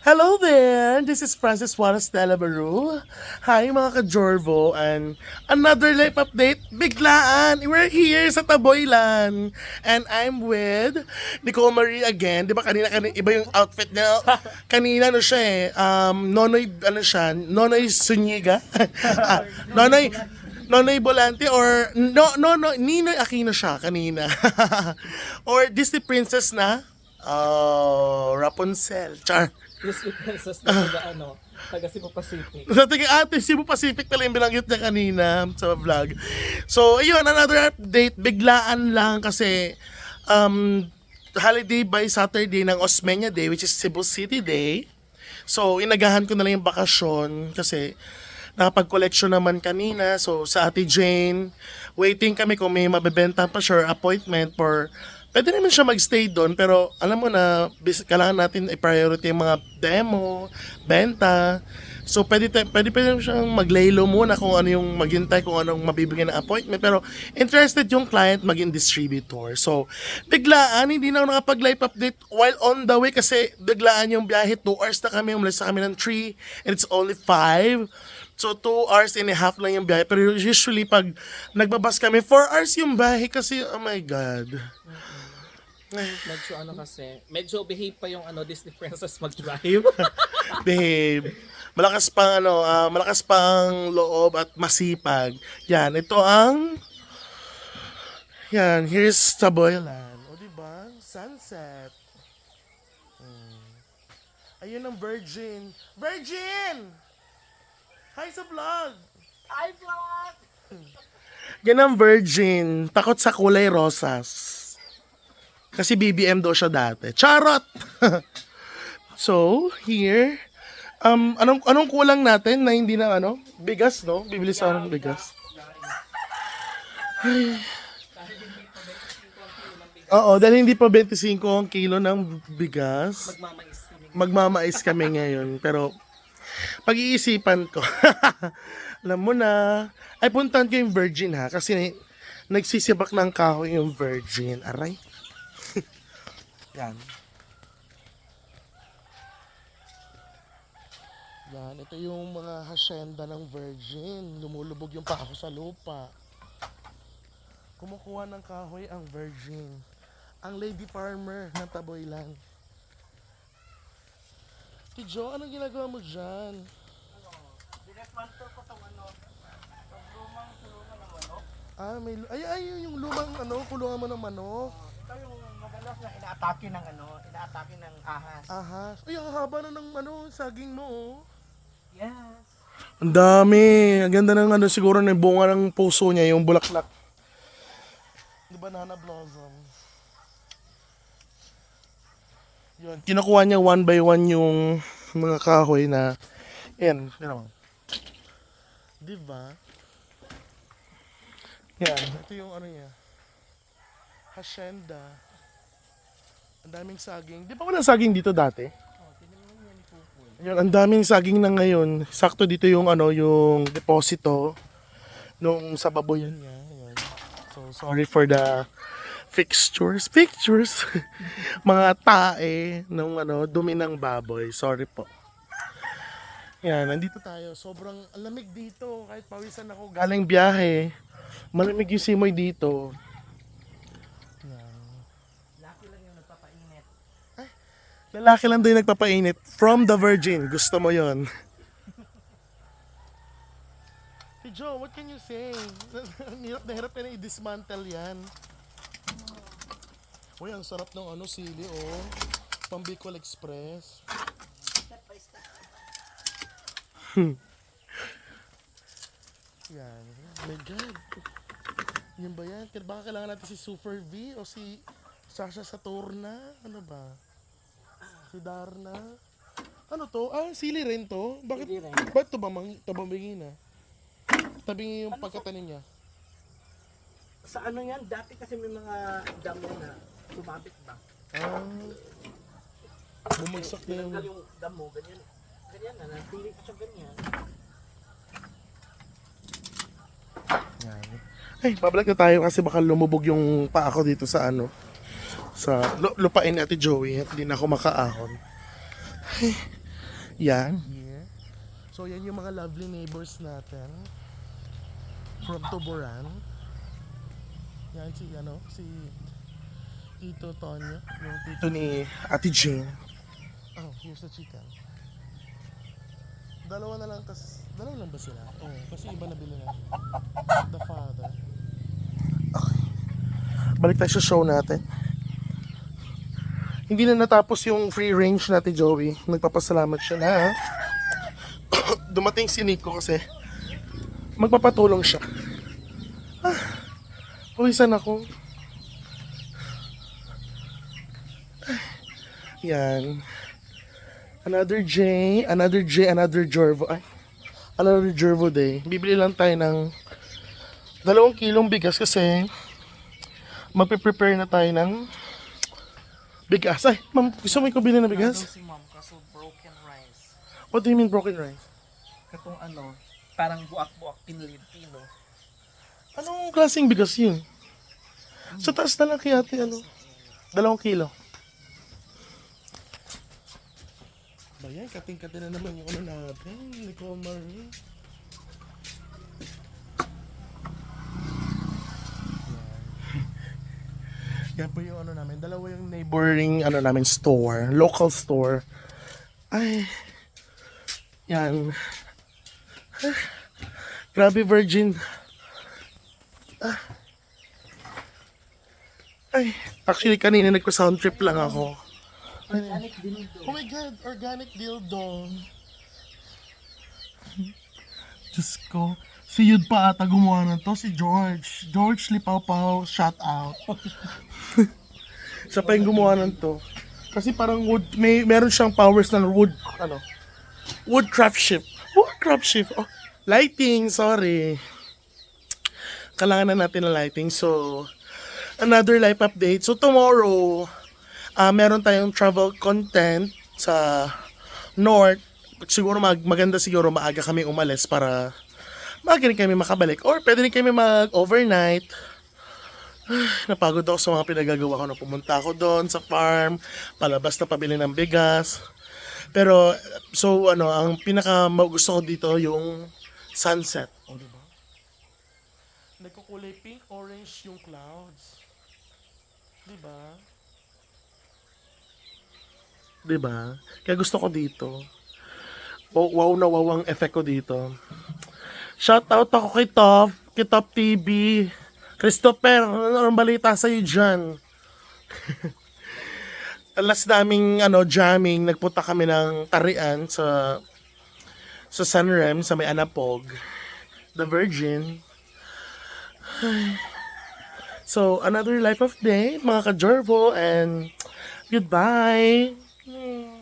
Hello there! This is Francis Juarez Dela Baru. Hi mga ka-Jorvo and another life update. Biglaan! We're here sa Taboylan. And I'm with Nicole Marie again. Di ba kanina iba yung outfit niya? Kanina ano siya eh. Nonoy, ano siya? Nonoy Sunyiga? Nonoy Bolante or Ninoy Aquino siya kanina. Or Disney Princess na? Oh, Rapunzel. Char. Disney Princess na taga Cebu Pacific. Sa taga ate, Cebu Pacific pala yung binanggit niya kanina sa vlog. So, ayun, another update. Biglaan lang kasi holiday by Saturday ng Osmeña Day, which is Cebu City Day. So, inagahan ko na lang yung bakasyon kasi nakapag-collection naman kanina. So, sa Ate Jane, waiting kami kung may mabebenta pa sure appointment for pwede naman siya magstay doon, pero alam mo na, kailangan natin i-priority yung mga demo, benta. So, pwede siyang maglaylo muna kung ano yung maghintay, kung anong mabibigyan ng appointment. Pero, interested yung client maging distributor. So, biglaan, hindi na ako nakapag-live update while on the way kasi biglaan yung biyahe. 2 hours na kami, umalis na kami ng 3 and it's only 5. So, 2 hours and a half lang yung biyahe. Pero usually, pag nagbabas kami, 4 hours yung biyahe kasi, oh my God. Medyo behave pa yung Disney Princess mag-drive. Babe, malakas pang loob at masipag. Here's Taboylan. O diba? Sunset. Ayun ang Virgin. Virgin! Hi sa vlog! Hi, vlog! Yan ang Virgin. Takot sa kulay rosas. Kasi BBM daw siya dati. Charot! So, here, anong kulang natin na hindi na bigas, no? Bibili sa ng bigas. Ay. Oo, dahil hindi pa 25 ang kilo ng bigas. Magmamais kami ngayon. Pero, pag-iisipan ko. Alam mo na. Ay, puntahan ko yung Virgin ha. Kasi nagsisibak ng kahoy yung Virgin. Aray. Yan. Yan, ito yung mga hasyenda ng Virgin. Lumulubog yung pako sa lupa. Kumukuha ng kahoy ang Virgin. Ang lady farmer ng Taboylan. Tijo, anong ginagawa mo dyan? Dineplanter ko itong lumang kulungan ng manok. Ay, yung lumang kulungan mo ng manok. Ito yung madalas na inaatake ng ahas. Ahas. Ay, ang haba na ng saging mo, oh. Yes. Ang dami. Ang ganda ng siguro ng bunga ng puso niya, yung bulaklak. The banana blossoms. Yun, kinukuha niya one by one yung mga kahoy na, yan, gano'n. Diba? Yan, ito yung niya. Hacienda. Ang daming saging. Di ba walang saging dito dati? Yan, ang daming saging na ngayon. Sakto dito yung yung deposito nung sa baboyan niya. Ayan. So sorry for the pictures. Mga tae nung dumi ng baboy. Sorry po. Yan, nandito tayo. Sobrang lamig dito. Kahit pawisan ako galing biyahe. Malamig yung simoy dito. Lalaki lang daw yung nagpapainit. From the Virgin. Gusto mo yon? Hey Joe, what can you say? Hirap na hirap na i-dismantle yan. Uy, ang sarap ng sili, oh. Pang Bicol Express. Step by step. Yan. Oh my God. Yan ba yan? Baka kailangan natin si Super V o si Sasha Saturna? Ano ba? Si Darna. Ano to? Sili rin to. Bakit? Sili rin. Bakit tabambingin na? Tabingin yung pagkatanim niya. Sa yan, dati kasi may mga damo na sumabit ba? Bumagsak na yung... Tinanggal yung damo, ganyan. Ganyan na, napili ko siya ganyan. Yan. Ay, babalik na tayo kasi baka lumubog yung paa ko dito sa sa lupain ni Ate Joey at hindi na ako makaahon. Ay, Yan, here. So, yan yung mga lovely neighbors natin. From Tuburan. Yan si Tito Tonyo, yung tito ni Ate Jane. Oh, here's the chicken. Dalawa lang ba sila? Oh, kasi iba na bili na. The father. Okay. Balik tayo sa show natin. Hindi na natapos yung free range natin, Joey. Nagpapasalamat siya na dumating si Nico kasi magpapatulong siya. Pawisan ako. Yan. Another Jorvo. Another Jorvo day. Bibili lang tayo ng 2 kilong bigas kasi magpe-prepare na tayo ng bigas. Ay, ma'am, gusto mo ikabili ng bigas? Si ma'am, kaso broken rice. What do you mean broken rice? Katong parang buak-buak pinilipino. Anong klaseng bigas yun? Sa taas na lang kaya 2 kilo. Bayan, kating-kating na naman yung natin. Nicole Marie. Yan po yung namin. 2 yung neighboring namin store. Local store. Ay. Yan. Grabe, Virgin. Ay. Actually, kanina nagpa-sound trip lang ako. Organic dildo. Oh my God, organic dildo. Diyos ko. Si Yud pa ata gumawa na to. Si George. George Lipaw-Paw, shout out. Siya pa yung gumawa ng to. Kasi parang meron siyang powers na wood craftsmanship. Wood craftsmanship. Oh, lighting, sorry. Kailangan na natin ng lighting. So, another life update. So, tomorrow, meron tayong travel content sa North. Siguro maganda siguro maaga kami umalis para maaga rin kami makabalik. Or pwede rin kami mag-overnight. Napagod ako sa mga pinagagawa ko na pumunta ako doon sa farm, palabas na pabili ng bigas. Pero, so ang pinaka gusto ko dito yung sunset. O, diba? Nagkukulay pink, orange yung clouds. Diba? Diba? Kaya gusto ko dito. Wow na wow ang effect ko dito. Shout out ako kay Top TV. Christopher, anong balita sa'yo dyan? Last naming jamming, nagpunta kami ng Tarian sa Sanrem, sa may Anapog. The Virgin. So, another life of day, mga ka-Jorvo, and goodbye!